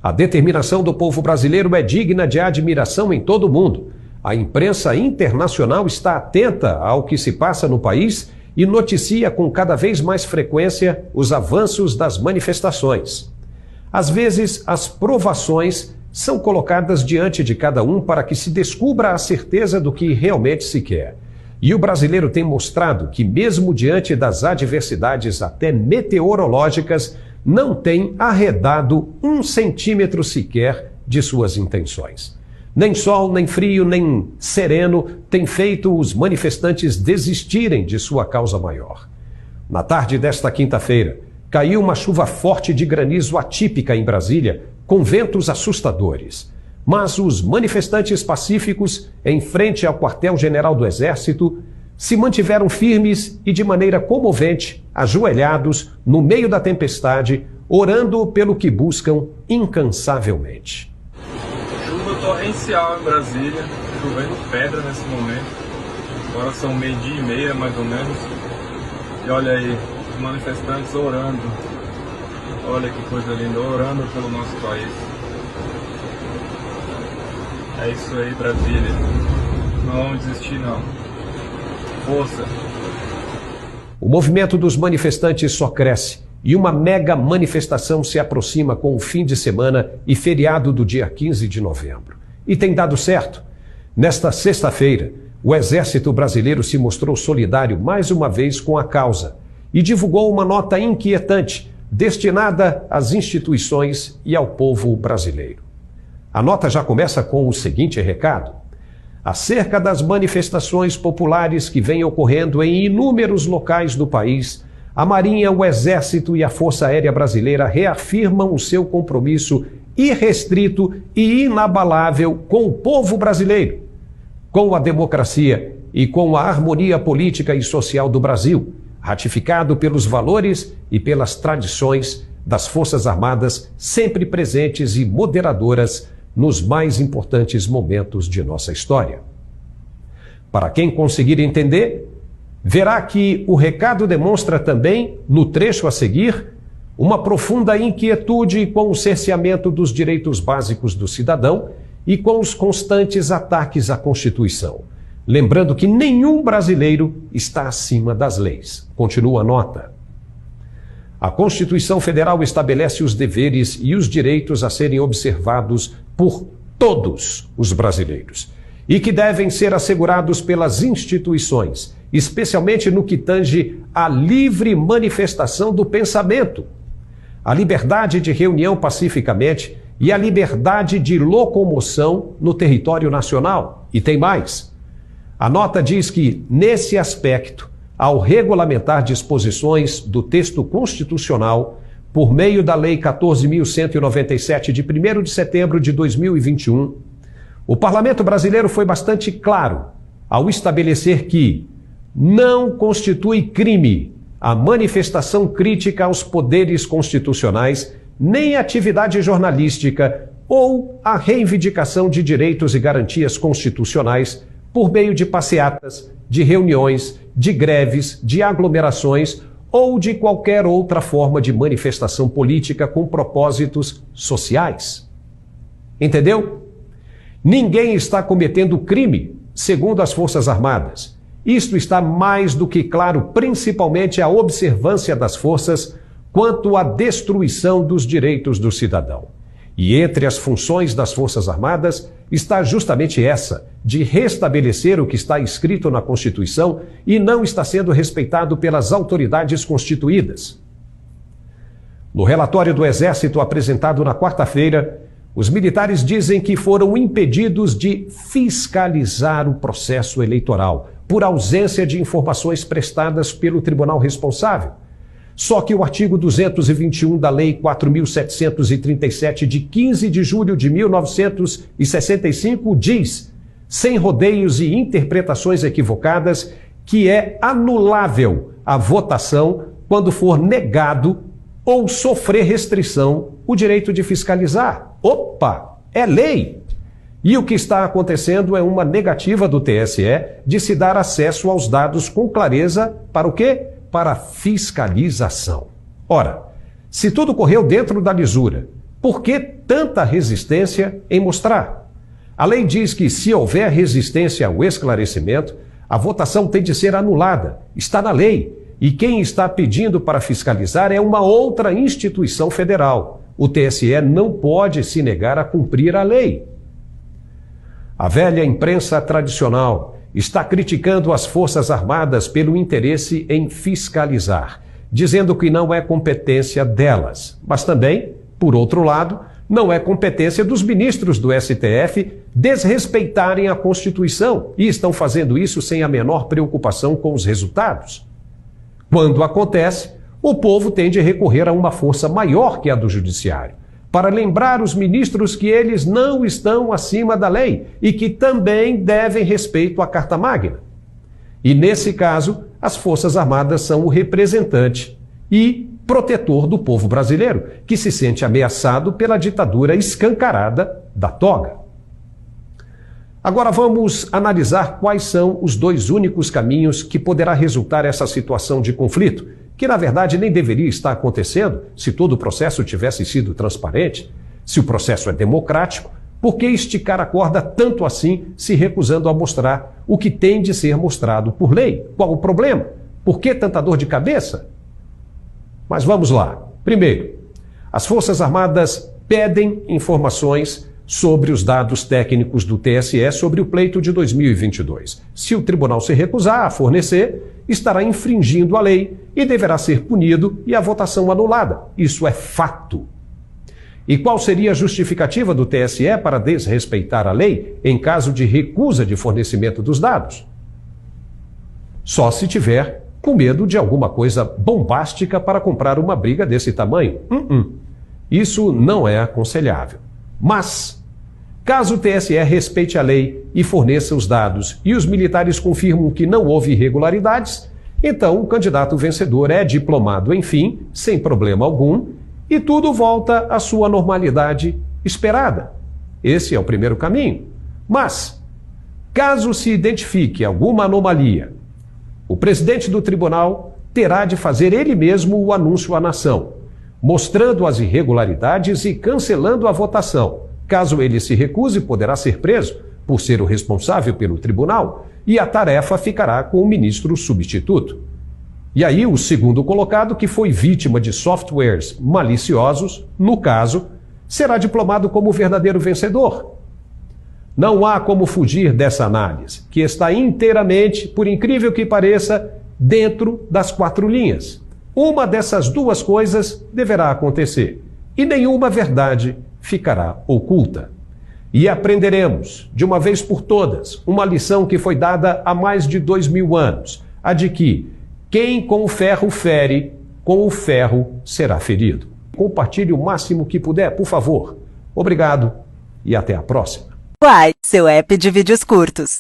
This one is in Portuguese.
A determinação do povo brasileiro é digna de admiração em todo o mundo. A imprensa internacional está atenta ao que se passa no país e noticia com cada vez mais frequência os avanços das manifestações. Às vezes, as provações são colocadas diante de cada um para que se descubra a certeza do que realmente se quer. E o brasileiro tem mostrado que, mesmo diante das adversidades até meteorológicas, não tem arredado 1 centímetro sequer de suas intenções. Nem sol, nem frio, nem sereno tem feito os manifestantes desistirem de sua causa maior. Na tarde desta quinta-feira, caiu uma chuva forte de granizo atípica em Brasília, com ventos assustadores. Mas os manifestantes pacíficos, em frente ao quartel-general do Exército, se mantiveram firmes e de maneira comovente, ajoelhados no meio da tempestade, orando pelo que buscam incansavelmente. Chuva torrencial em Brasília, chovendo pedra nesse momento. Agora são 12h30 mais ou menos. E olha aí, os manifestantes orando. Olha que coisa linda, orando pelo nosso país. É isso aí, Brasília. Não vamos desistir, não. Força. O movimento dos manifestantes só cresce e uma mega manifestação se aproxima com o fim de semana e feriado do dia 15 de novembro. E tem dado certo. Nesta sexta-feira, o Exército Brasileiro se mostrou solidário mais uma vez com a causa e divulgou uma nota inquietante destinada às instituições e ao povo brasileiro. A nota já começa com o seguinte recado: acerca das manifestações populares que vêm ocorrendo em inúmeros locais do país, a Marinha, o Exército e a Força Aérea Brasileira reafirmam o seu compromisso irrestrito e inabalável com o povo brasileiro, com a democracia e com a harmonia política e social do Brasil, ratificado pelos valores e pelas tradições das Forças Armadas sempre presentes e moderadoras nos mais importantes momentos de nossa história. Para quem conseguir entender, verá que o recado demonstra também, no trecho a seguir, uma profunda inquietude com o cerceamento dos direitos básicos do cidadão e com os constantes ataques à Constituição. Lembrando que nenhum brasileiro está acima das leis. Continua a nota. A Constituição Federal estabelece os deveres e os direitos a serem observados por todos os brasileiros e que devem ser assegurados pelas instituições, especialmente no que tange à livre manifestação do pensamento, a liberdade de reunião pacificamente e a liberdade de locomoção no território nacional. E tem mais. A nota diz que, nesse aspecto, ao regulamentar disposições do texto constitucional, por meio da Lei 14.197, de 1º de setembro de 2021, o Parlamento brasileiro foi bastante claro ao estabelecer que não constitui crime a manifestação crítica aos poderes constitucionais, nem atividade jornalística ou a reivindicação de direitos e garantias constitucionais por meio de passeatas, de reuniões, de greves, de aglomerações ou de qualquer outra forma de manifestação política com propósitos sociais. Entendeu? Ninguém está cometendo crime, segundo as Forças Armadas. Isto está mais do que claro, principalmente a observância das forças quanto à destruição dos direitos do cidadão. E entre as funções das Forças Armadas está justamente essa, de restabelecer o que está escrito na Constituição e não está sendo respeitado pelas autoridades constituídas. No relatório do Exército apresentado na quarta-feira, os militares dizem que foram impedidos de fiscalizar o processo eleitoral por ausência de informações prestadas pelo tribunal responsável. Só que o artigo 221 da Lei 4.737, de 15 de julho de 1965, diz, sem rodeios e interpretações equivocadas, que é anulável a votação quando for negado ou sofrer restrição o direito de fiscalizar. Opa, é lei! E o que está acontecendo é uma negativa do TSE de se dar acesso aos dados com clareza para o quê? Para fiscalização. Ora, se tudo correu dentro da lisura Por que tanta resistência em mostrar? A lei diz que, se houver resistência ao esclarecimento, a votação tem de ser anulada. Está na lei. E quem está pedindo para fiscalizar é uma outra instituição federal. O TSE não pode se negar a cumprir a lei. A velha imprensa tradicional está criticando as Forças Armadas pelo interesse em fiscalizar, dizendo que não é competência delas. Mas também, por outro lado, não é competência dos ministros do STF desrespeitarem a Constituição e estão fazendo isso sem a menor preocupação com os resultados. Quando acontece, o povo tende a recorrer a uma força maior que a do Judiciário, para lembrar os ministros que eles não estão acima da lei e que também devem respeito à Carta Magna. E, nesse caso, as Forças Armadas são o representante e protetor do povo brasileiro, que se sente ameaçado pela ditadura escancarada da toga. Agora vamos analisar quais são os dois únicos caminhos que poderá resultar essa situação de conflito, que na verdade nem deveria estar acontecendo se todo o processo tivesse sido transparente. Se o processo é democrático, por que esticar a corda tanto assim, se recusando a mostrar o que tem de ser mostrado por lei? Qual o problema? Por que tanta dor de cabeça? Mas vamos lá. Primeiro, as Forças Armadas pedem informações sobre os dados técnicos do TSE sobre o pleito de 2022. Se o tribunal se recusar a fornecer, estará infringindo a lei e deverá ser punido e a votação anulada. Isso é fato. E qual seria a justificativa do TSE para desrespeitar a lei em caso de recusa de fornecimento dos dados? Só se tiver com medo de alguma coisa bombástica para comprar uma briga desse tamanho. Isso não é aconselhável. Mas, caso o TSE respeite a lei e forneça os dados e os militares confirmam que não houve irregularidades, então o candidato vencedor é diplomado, enfim, sem problema algum, e tudo volta à sua normalidade esperada. Esse é o primeiro caminho. Mas, caso se identifique alguma anomalia, o presidente do tribunal terá de fazer ele mesmo o anúncio à nação, mostrando as irregularidades e cancelando a votação. Caso ele se recuse, poderá ser preso por ser o responsável pelo tribunal e a tarefa ficará com o ministro substituto. E aí o segundo colocado, que foi vítima de softwares maliciosos, no caso, será diplomado como o verdadeiro vencedor. Não há como fugir dessa análise, que está inteiramente, por incrível que pareça, dentro das 4 linhas. Uma dessas duas coisas deverá acontecer, e nenhuma verdade ficará oculta. E aprenderemos, de uma vez por todas, uma lição que foi dada há mais de 2000 anos, a de que quem com o ferro fere, com o ferro será ferido. Compartilhe o máximo que puder, por favor. Obrigado e até a próxima. Uai, seu app de vídeos curtos.